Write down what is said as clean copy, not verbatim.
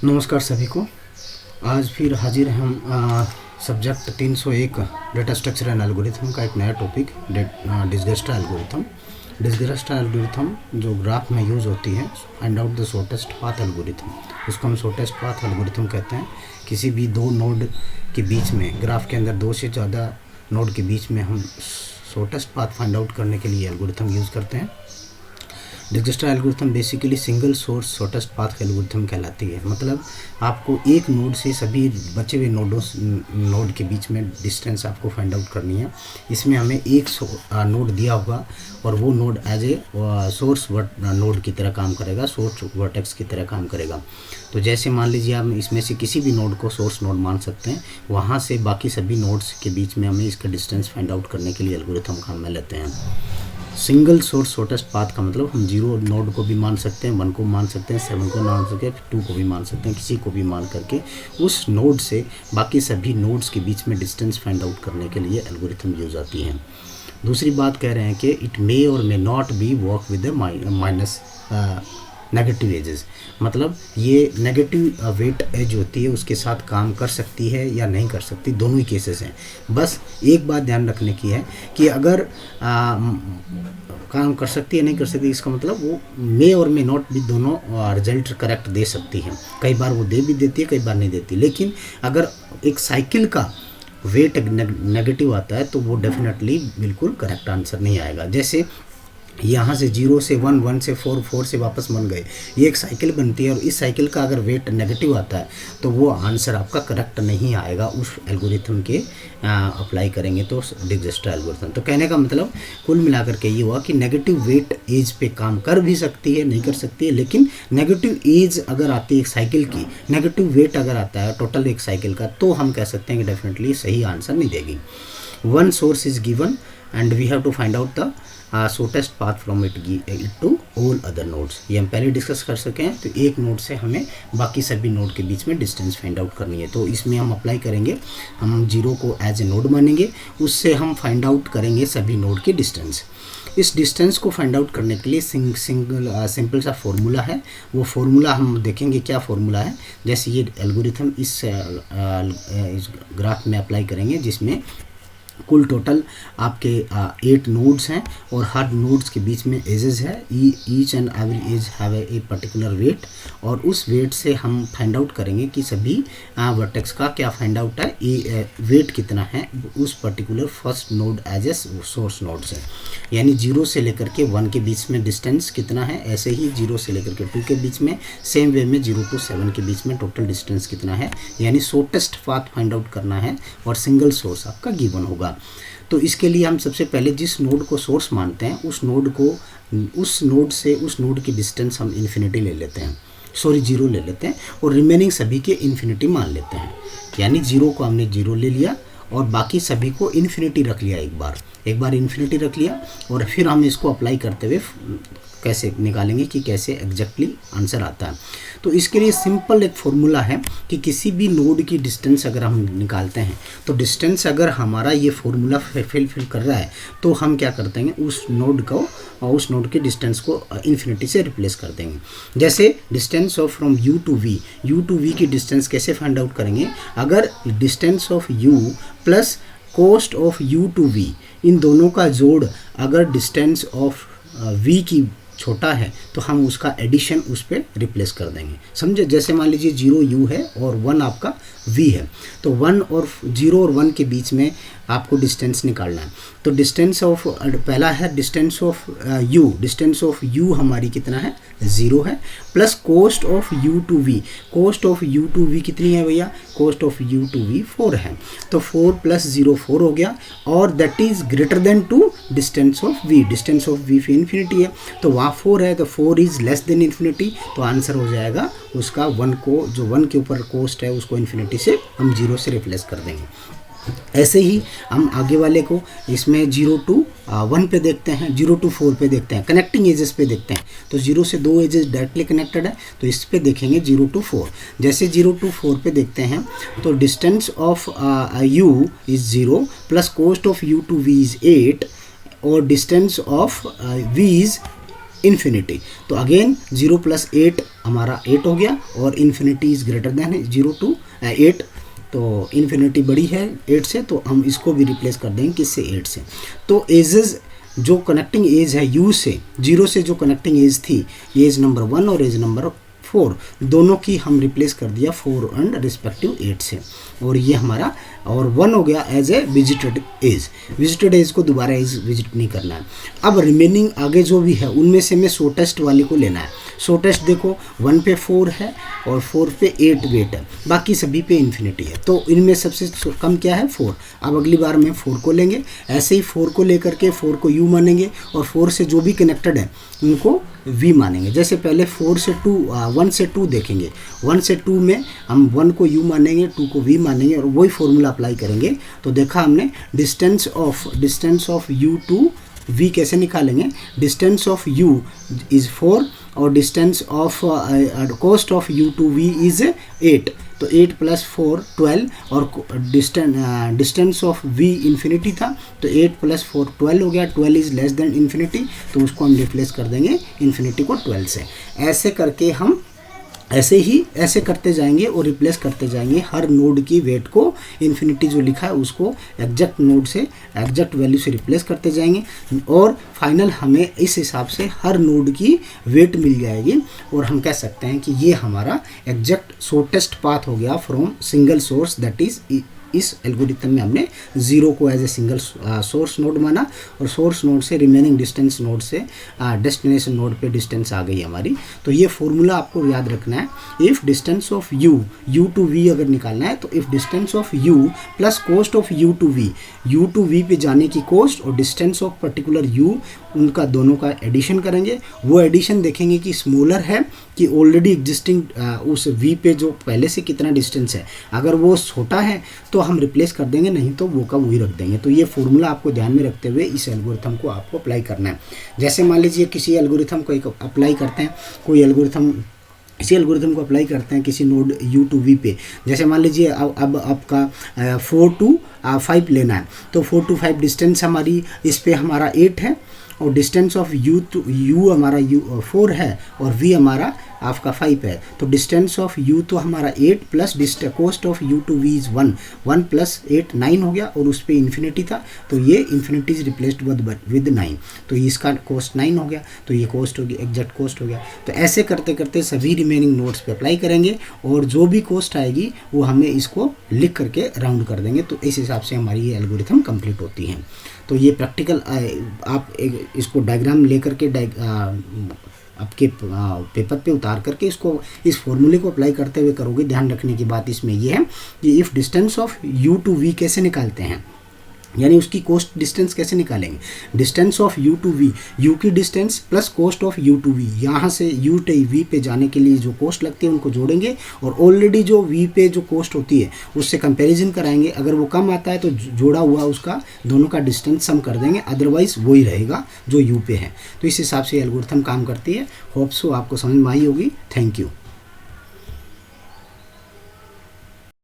नमस्कार सभी को। आज फिर हाजिर हैं हम subject 301 data structure and algorithm का एक नया टॉपिक डिस्जस्टर एल्गोरिथम। डिस्जस्टर एल्गोरिथम जो ग्राफ में यूज़ होती है, find out the shortest path algorithm, उसको हम शॉर्टेस्ट पाथ एल्गोरिथम कहते हैं। किसी भी दो नोड के बीच में, ग्राफ के अंदर दो से ज़्यादा नोड के बीच में हम शॉर्टेस्ट पाथ फाइंड आउट करने के लिए एल्गोरिथम यूज़ करते हैं। Dijkstra algorithm basically single source shortest path algorithm कहलाती है। मतलब आपको एक नोड से सभी बचे हुए नोड के बीच में डिस्टेंस आपको फाइंड आउट करनी है। इसमें हमें एक नोड दिया होगा और वो node as a source node की तरह काम करेगा, सोर्स वर्टेक्स की तरह काम करेगा। तो जैसे मान लीजिए आप इसमें से किसी भी नोड को सोर्स नोड मान सकते हैं, वहाँ से बाकी सभी नोड्स के बीच में हमें इसका डिस्टेंस फाइंड आउट करने के लिए एल्गोरिथम काम में लेते हैं। सिंगल सोर्स शॉर्टेस्ट पाथ का मतलब हम 0 नोड को भी मान सकते हैं, 1 को मान सकते हैं, 7 को मान सकते हैं, 2 को भी मान सकते हैं, किसी को भी मान करके उस नोड से बाकी सभी नोड्स के बीच में डिस्टेंस फाइंड आउट करने के लिए एल्गोरिथम यूज आती है। दूसरी बात कह रहे हैं कि इट मे और may not be work with minus negative edges. मतलब ये नेगेटिव वेट एज होती है उसके साथ काम कर सकती है या नहीं कर सकती, दोनों ही केसेस हैं। बस एक बात ध्यान रखने की है कि अगर काम कर सकती है नहीं कर सकती, इसका मतलब वो मे और मे नॉट भी दोनों रिजल्ट करेक्ट दे सकती है। कई बार वो दे भी देती है, कई बार नहीं देती। लेकिन अगर एक साइकिल का वेट नेगेटिव आता है तो वो डेफिनेटली बिल्कुल करेक्ट आंसर नहीं आएगा। जैसे यहाँ से 0 से 1, 1 से 4, 4 से वापस 1 गए, ये एक साइकिल बनती है और इस साइकिल का अगर वेट नेगेटिव आता है तो वो आंसर आपका करेक्ट नहीं आएगा उस एल्गोरिथम के अप्लाई करेंगे तो डिस्जस्टर एल्गोरिथम। तो कहने का मतलब कुल मिलाकर के ये हुआ कि नेगेटिव वेट एज पे काम कर भी सकती है, नहीं कर सकती है। लेकिन नेगेटिव एज अगर आती है एक साइकिल की, नेगेटिव वेट अगर आता है टोटल एक साइकिल का, तो हम कह सकते हैं कि डेफिनेटली सही आंसर नहीं देगी। One source is given and we have to find out the shortest path from it to all other nodes. ये हम पहले डिस्कस कर सके हैं। तो एक नोड से हमें बाकी सभी नोड के बीच में डिस्टेंस फाइंड आउट करनी है। तो इसमें हम अप्लाई करेंगे, हम 0 को एज ए नोड मानेंगे, उससे हम फाइंड आउट करेंगे सभी नोड के डिस्टेंस। इस डिस्टेंस को फाइंड आउट करने के लिए सिंपल सा फॉर्मूला है। वो फॉर्मूला हम देखेंगे क्या फॉर्मूला है। जैसे ये एल्गोरिथम इस ग्राफ में अप्लाई करेंगे जिसमें कुल टोटल आपके 8 नोड्स हैं और हर नोड्स के बीच में एजेस है। Each and every edge have a particular weight और उस वेट से हम फाइंड आउट करेंगे कि सभी वर्टेक्स का क्या फाइंड आउट है, वेट कितना है उस particular first node as a source node से। यानी 0 से लेकर के 1 के बीच में डिस्टेंस कितना है, ऐसे ही 0 से लेकर के 2 के बीच में, सेम वे में 0 to 7 के बीच में टोटल डिस्टेंस कितना है। यानी शॉर्टेस्ट पाथ फाइंड आउट करना है और सिंगल सोर्स आपका गिवन होगा। तो इसके लिए हम सबसे पहले जिस नोड को सोर्स मानते हैं उस नोड से उस नोड की डिस्टेंस हम इन्फिनिटी ले लेते हैं, 0 ले लेते हैं और रिमेनिंग सभी के इन्फिनिटी मान लेते हैं। यानी 0 को हमने 0 ले लिया और बाकी सभी को इन्फिनिटी रख लिया। एक बार इन्फिनिटी रख लिया और फिर हम इसको अप्लाई करते हुए कैसे निकालेंगे कि कैसे एग्जैक्टली आंसर आता है। तो इसके लिए सिंपल एक फॉर्मूला है कि किसी भी नोड की डिस्टेंस अगर हम निकालते हैं तो डिस्टेंस अगर हमारा ये फॉर्मूला फिल कर रहा है तो हम क्या करते हैं, उस नोड के डिस्टेंस को इन्फिनिटी से रिप्लेस कर देंगे। जैसे distance of from u to v की डिस्टेंस कैसे फाइंड आउट करेंगे। अगर distance of u plus cost of u to v, इन दोनों का जोड़ अगर डिस्टेंस ऑफ v की छोटा है तो हम उसका एडिशन उस पर रिप्लेस कर देंगे। समझे। जैसे मान लीजिए 0 u है और 1 आपका v है, तो 0 और 1 के बीच में आपको डिस्टेंस निकालना है। तो डिस्टेंस ऑफ पहला है डिस्टेंस ऑफ u हमारी कितना है, 0 है, plus cost of u to v। Cost of u to v कितनी है भैया, cost of u to v 4 है। तो 4 + 0 4 हो गया और that is greater than to distance of v। Distance of v infinity है तो वहाँ 4 है, तो 4 इज लेस देन इन्फिनिटी। तो आंसर हो जाएगा उसका 1 को, जो 1 के ऊपर कॉस्ट है उसको इन्फिनिटी से हम 0 से रिप्लेस कर देंगे। ऐसे ही हम आगे वाले को इसमें 0 to 1 पे देखते हैं, 0 to 4 पे देखते हैं, कनेक्टिंग एजेस पे देखते हैं। तो 0 से 2 एजेस डायरेक्टली कनेक्टेड है तो इस पे देखेंगे 0 to 4। जैसे 0 to 4 पे देखते हैं तो distance of u is 0 plus cost of u to v is 8 और distance of v is infinity. तो अगेन 0 + 8 हमारा 8 हो गया और infinity is greater than 0 to 8, तो इन्फिनिटी बड़ी है 8 से, तो हम इसको भी रिप्लेस कर देंगे किससे, 8 से। तो एजेस जो कनेक्टिंग एज है यू से 0 से जो कनेक्टिंग एज थी, एज नंबर 1 और एज नंबर 4 दोनों की हम रिप्लेस कर दिया 4 एंड रिस्पेक्टिव 8 से, और ये हमारा और 1 हो गया as a visited edge. Visited edge को दोबारा एज विजिट नहीं करना है। अब रिमेनिंग आगे जो भी है उनमें से हमें शॉर्टेस्ट वाले को लेना है। शॉर्टेस्ट देखो 1 पे 4 है और 4 पे 8 वेट है, बाकी सभी पे इन्फिनिटी है, तो इनमें सबसे कम क्या है 4। अब अगली बार में 4 को लेंगे, ऐसे ही 4 को लेकर के 4 को u मानेंगे और 4 से जो भी कनेक्टेड है उनको v मानेंगे। जैसे पहले 1 से 2 देखेंगे, 1 से 2 में हम 1 को u मानेंगे, 2 को v मानेंगे और वही फॉर्मूला अप्लाई करेंगे। तो देखा हमने distance of u to v कैसे निकालेंगे, डिस्टेंस ऑफ u इज़ 4 और distance of cost of u to v is 8, तो 8 + 4 12 और डिस्टेंस ऑफ v इन्फिनिटी था, तो 8 + 4 12 हो गया, 12 इज़ लेस देन इन्फिनिटी, तो उसको हम रिप्लेस कर देंगे इन्फिनिटी को 12 से। ऐसे करके हम ऐसे करते जाएंगे और रिप्लेस करते जाएंगे हर नोड की वेट को। इन्फिनिटी जो लिखा है उसको एग्जैक्ट नोड से एग्जैक्ट वैल्यू से रिप्लेस करते जाएंगे और फाइनल हमें इस हिसाब से हर नोड की वेट मिल जाएगी, और हम कह सकते हैं कि ये हमारा एग्जैक्ट शॉर्टेस्ट पाथ हो गया from single source, that is इस एल्गोरिथम में हमने 0 को as a single source node माना और सोर्स नोड से रिमेनिंग डिस्टेंस नोड से डेस्टिनेशन नोड पे डिस्टेंस आ गई हमारी। तो ये फॉर्मूला आपको याद रखना है। If distance of u to v अगर निकालना है तो if distance of u plus cost of u to v पे जाने की कोस्ट और डिस्टेंस ऑफ पर्टिकुलर u, उनका दोनों का एडिशन करेंगे। वो एडिशन देखेंगे कि स्मॉलर है कि ऑलरेडी एग्जिस्टिंग उस v पे जो पहले से कितना डिस्टेंस है, अगर वो छोटा है तो हम रिप्लेस कर देंगे, नहीं तो वो का वही रख देंगे। तो ये फॉर्मूला आपको ध्यान में रखते हुए इस एल्गोरिथम को आपको अप्लाई करना है। जैसे मान लीजिए किसी एल्गोरिथम को अप्लाई करते हैं, इसी एल्गोरिथम को अप्लाई करते हैं किसी नोड u टू v पे। जैसे मान लीजिए अब आपका 4 to 5 लेना है, तो 4 to 5 डिस्टेंस हमारी इस पे हमारा 8 है और डिस्टेंस ऑफ u हमारा 4 है और v हमारा आपका 5 है, तो डिस्टेंस ऑफ u तो हमारा 8 plus cost of u to v is 1 + 8 9 हो गया और उस पर इन्फिनिटी था, तो ये इन्फिनिटी इज रिप्लेस्ड विद 9, तो इसका कोस्ट 9 हो गया, तो ये कोस्ट हो गया, एग्जैक्ट कोस्ट हो गया। तो ऐसे करते करते सभी रिमेनिंग नोड्स पे अप्लाई करेंगे और जो भी कोस्ट आएगी वो हमें इसको लिख करके राउंड कर देंगे। तो इस हिसाब से हमारी ये एल्गोरिथम कंप्लीट होती है। तो ये प्रैक्टिकल आप इसको डायग्राम लेकर के आपके पेपर पे उतार करके इसको इस फॉर्मूले को अप्लाई करते हुए करोगे। ध्यान रखने की बात इसमें यह है कि if distance of u to v कैसे निकालते हैं, यानी उसकी कोस्ट डिस्टेंस कैसे निकालेंगे। Distance of u to v, u की distance plus cost of u to v, यहाँ से u टू v पे जाने के लिए जो कोस्ट लगती है उनको जोड़ेंगे और ऑलरेडी जो v पे जो कोस्ट होती है उससे कंपैरिजन कराएंगे। अगर वो कम आता है तो जोड़ा हुआ उसका दोनों का डिस्टेंस सम कर देंगे, अदरवाइज वही रहेगा जो u पे है। तो इस हिसाब से एल्गोरिथम काम करती है। होप सो आपको समझ में आई होगी। Thank you.